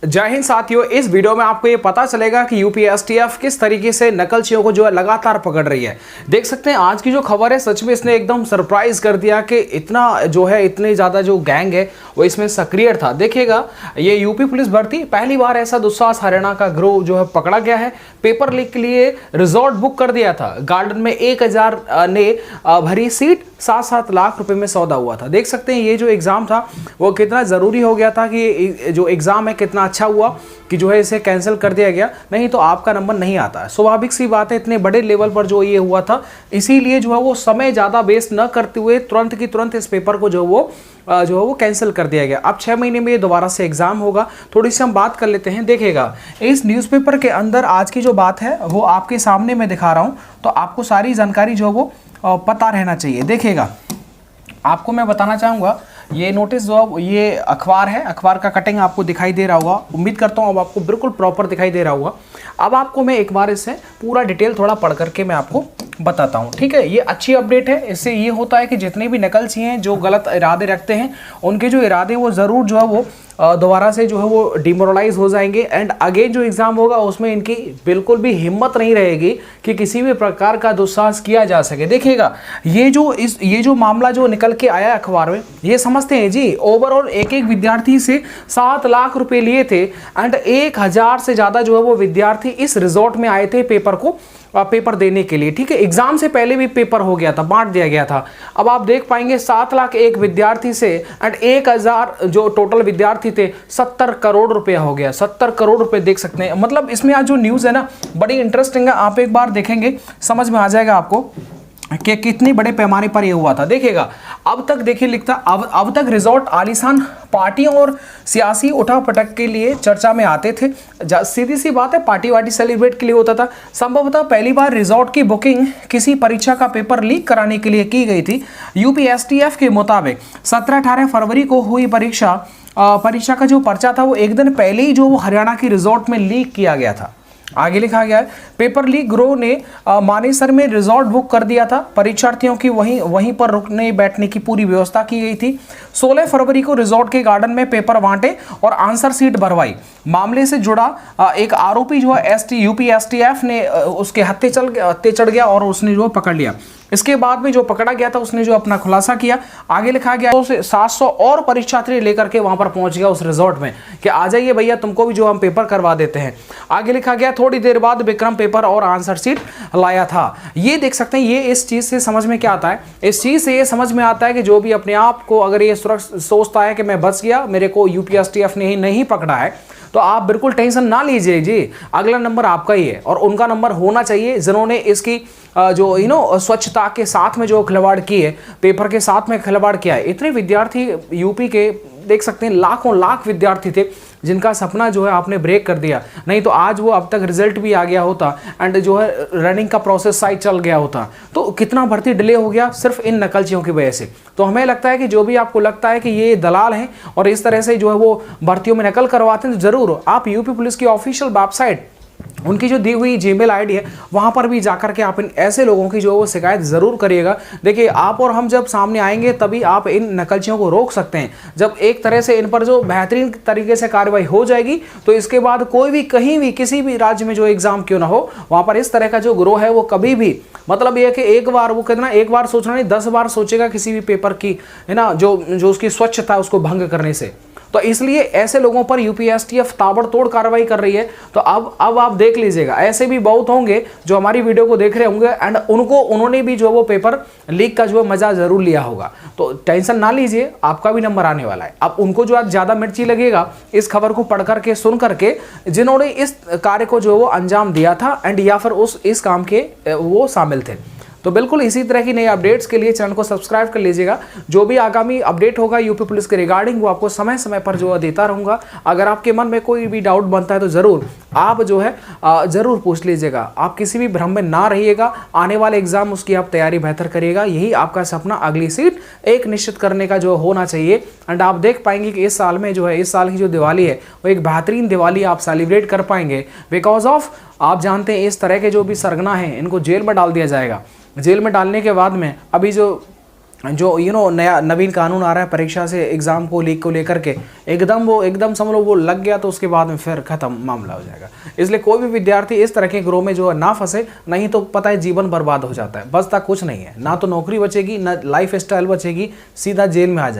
जय हिंद साथियों, इस वीडियो में आपको ये पता चलेगा कि यूपीएसटीएफ किस तरीके से नकलचियों को जो है लगातार पकड़ रही है। देख सकते हैं आज की जो खबर है, सच में इसने एकदम सरप्राइज कर दिया कि इतना जो है इतने ज़्यादा जो गैंग है वो इसमें सक्रिय था। देखिएगा, ये यूपी पुलिस भर्ती पहली बार ऐसा दुस्साहस हरियाणा का गिरोह जो है पकड़ा गया है। पेपर लीक के लिए रिजॉर्ट बुक कर दिया था। गार्डन में 1000 ने भरी सीट, 7-7 लाख रुपए में सौदा हुआ था। देख सकते हैं ये जो एग्जाम था वो कितना ज़रूरी हो गया था कि जो एग्ज़ाम है कितना अच्छा हुआ कि जो है इसे कैंसिल कर दिया गया, नहीं तो आपका नंबर नहीं आता है। स्वाभाविक सी बात है, इतने बड़े लेवल पर जो ये हुआ था, इसीलिए जो है वो समय ज़्यादा वेस्ट न करते हुए तुरंत की तुरंत इस पेपर को जो है वो कैंसिल कर दिया गया। अब 6 महीने में ये दोबारा से एग्जाम होगा। थोड़ी सी हम बात कर लेते हैं। देखिएगा, इस न्यूज़पेपर के अंदर आज की जो बात है वो आपके सामने मैं दिखा रहा हूँ, तो आपको सारी जानकारी जो है वो पता रहना चाहिए। देखिएगा, आपको मैं बताना चाहूँगा, ये नोटिस जो ये अखबार है, अखबार का कटिंग आपको दिखाई दे रहा होगा। उम्मीद करता हूँ अब आपको बिल्कुल प्रॉपर दिखाई दे रहा होगा। अब आपको मैं एक बार इससे पूरा डिटेल थोड़ा पढ़ करके मैं आपको बताता हूँ, ठीक है। ये अच्छी अपडेट है। इससे ये होता है कि जितने भी नकलची हैं जो गलत इरादे रखते हैं, उनके जो इरादे वो ज़रूर जो है वो दोबारा से जो है वो डिमोरलाइज हो जाएंगे। एंड अगेन जो एग्ज़ाम होगा उसमें इनकी बिल्कुल भी हिम्मत नहीं रहेगी कि किसी भी प्रकार का दुस्साहस किया जा सके। देखिएगा, ये जो मामला जो निकल के आया अखबार में, ये समझते हैं जी, ओवरऑल एक विद्यार्थी से 7 लाख रुपए लिए थे एंड 1000 से ज़्यादा जो है वो विद्यार्थी इस रिजॉर्ट में आए थे पेपर देने के लिए, ठीक है। एग्जाम से पहले भी पेपर हो गया था, बांट दिया गया था। अब आप देख पाएंगे 7 लाख एक विद्यार्थी से एंड 1000 जो टोटल विद्यार्थी थे, 70 करोड़ रुपया हो गया। 70 करोड़ रुपए देख सकते हैं। मतलब इसमें आज जो न्यूज़ है ना, बड़ी इंटरेस्टिंग है। आप एक बार देखेंगे समझ में आ जाएगा आपको कि कितने बड़े पैमाने पर यह हुआ था। देखिएगा, अब तक देखिए लिखता, अब तक रिजॉर्ट आलीशान पार्टियों और सियासी उठापटक के लिए चर्चा में आते थे। सीधी सी बात है, पार्टी वार्टी सेलिब्रेट के लिए होता था। संभवतः पहली बार रिजॉर्ट की बुकिंग किसी परीक्षा का पेपर लीक कराने के लिए की गई थी। यूपीएसटीएफ के मुताबिक 17-18 फरवरी को हुई परीक्षा का जो पर्चा था वो एक दिन पहले ही जो वो हरियाणा की रिजॉर्ट में लीक किया गया था। आगे लिखा गया है, पेपर लीक गिरोह ने मानेसर में रिजॉर्ट बुक कर दिया था। परीक्षार्थियों की वहीं पर रुकने बैठने की पूरी व्यवस्था की गई थी। 16 फरवरी को रिजॉर्ट के गार्डन में पेपर बांटे और आंसर सीट भरवाई। मामले से जुड़ा एक आरोपी जो है यूपीएसटीएफ ने उसके हत्थे चढ़ गया और उसने जो पकड़ लिया। इसके बाद में जो पकड़ा गया था उसने जो अपना खुलासा किया। आगे लिखा गया, 700 और परीक्षार्थी लेकर के वहां पर पहुंच गया उस रिजॉर्ट में कि आ जाइए भैया, तुमको भी जो हम पेपर करवा देते हैं। आगे लिखा गया, थोड़ी देर बाद विक्रम पेपर और आंसर शीट लाया था। ये देख सकते हैं, ये इस चीज से समझ में क्या आता है, इस चीज से ये समझ में आता है कि जो भी अपने आप को अगर ये सोचता है कि मैं बच गया, मेरे को यूपीएसटीएफ ने ही नहीं पकड़ा है, तो आप बिल्कुल टेंशन ना लीजिए जी। अगला नंबर आपका ही है और उनका नंबर होना चाहिए जिन्होंने इसकी जो स्वच्छता के साथ में जो खिलवाड़ की है, पेपर के साथ में खिलवाड़ किया है। इतने विद्यार्थी यूपी के देख सकते हैं, लाखों लाख विद्यार्थी थे जिनका सपना जो है आपने ब्रेक कर दिया। नहीं तो आज वो अब तक रिजल्ट भी आ गया होता एंड जो है रनिंग का प्रोसेस साइड चल गया होता। तो कितना भर्ती डिले हो गया सिर्फ इन नकलचियों की वजह से। तो हमें लगता है कि जो भी आपको लगता है कि ये दलाल हैं और इस तरह से जो है वो भर्तियों में नकल करवाते हैं, तो जरूर आप यूपी पुलिस की ऑफिशियल वेबसाइट, उनकी जो दी हुई जीमेल आईडी है, वहां पर भी जाकर के आप इन ऐसे लोगों की जो वो शिकायत जरूर करिएगा। देखिए, आप और हम जब सामने आएंगे तभी आप इन नकलचियों को रोक सकते हैं। जब एक तरह से इन पर जो बेहतरीन तरीके से कार्रवाई हो जाएगी, तो इसके बाद कोई भी कहीं भी किसी भी राज्य में जो एग्जाम क्यों ना हो, वहां पर इस तरह का जो गिरोह है वो कभी भी, मतलब ये कि एक बार वो कितना, एक बार सोचना नहीं, 10 बार सोचेगा किसी भी पेपर की, है ना, जो उसकी स्वच्छता उसको भंग करने से। तो इसलिए ऐसे लोगों पर यूपीएसटीएफ ताबड़तोड़ कार्रवाई कर रही है। तो अब आप देख लीजिएगा, ऐसे भी बहुत होंगे जो हमारी वीडियो को देख रहे होंगे एंड उन्होंने भी जो वो पेपर लीक का जो मजा जरूर लिया होगा। तो टेंशन ना लीजिए, आपका भी नंबर आने वाला है। अब उनको जो आज ज्यादा मिर्ची लगेगा इस खबर को पढ़ करके, सुन करके, जिन्होंने इस कार्य को जो वो अंजाम दिया था एंड या फिर इस काम के वो शामिल थे। तो बिल्कुल इसी तरह की नई अपडेट्स के लिए चैनल को सब्सक्राइब कर लीजिएगा। जो भी आगामी अपडेट होगा यूपी पुलिस के रिगार्डिंग, वो आपको समय समय पर जो देता रहूँगा। अगर आपके मन में कोई भी डाउट बनता है तो ज़रूर आप जो है ज़रूर पूछ लीजिएगा। आप किसी भी भ्रम में ना रहिएगा। आने वाले एग्जाम उसकी आप तैयारी बेहतर करिएगा। यही आपका सपना, अगली सीट एक निश्चित करने का जो होना चाहिए। एंड आप देख पाएंगे कि इस साल में जो है, इस साल की जो दिवाली है वो एक बेहतरीन दिवाली आप सेलिब्रेट कर पाएंगे। बिकॉज ऑफ आप जानते हैं इस तरह के जो भी सरगना हैं इनको जेल में डाल दिया जाएगा। जेल में डालने के बाद में अभी जो जो नया नवीन कानून आ रहा है परीक्षा से एग्जाम को लीक को लेकर के, एकदम समझ लो वो लग गया तो उसके बाद में फिर खत्म मामला हो जाएगा। इसलिए कोई भी विद्यार्थी इस तरह के ग्रोह में जो है ना फंसे, नहीं तो पता है जीवन बर्बाद हो जाता है, बचता कुछ नहीं है, ना तो नौकरी बचेगी, ना लाइफ स्टाइल बचेगी, सीधा जेल में आ जाएगा।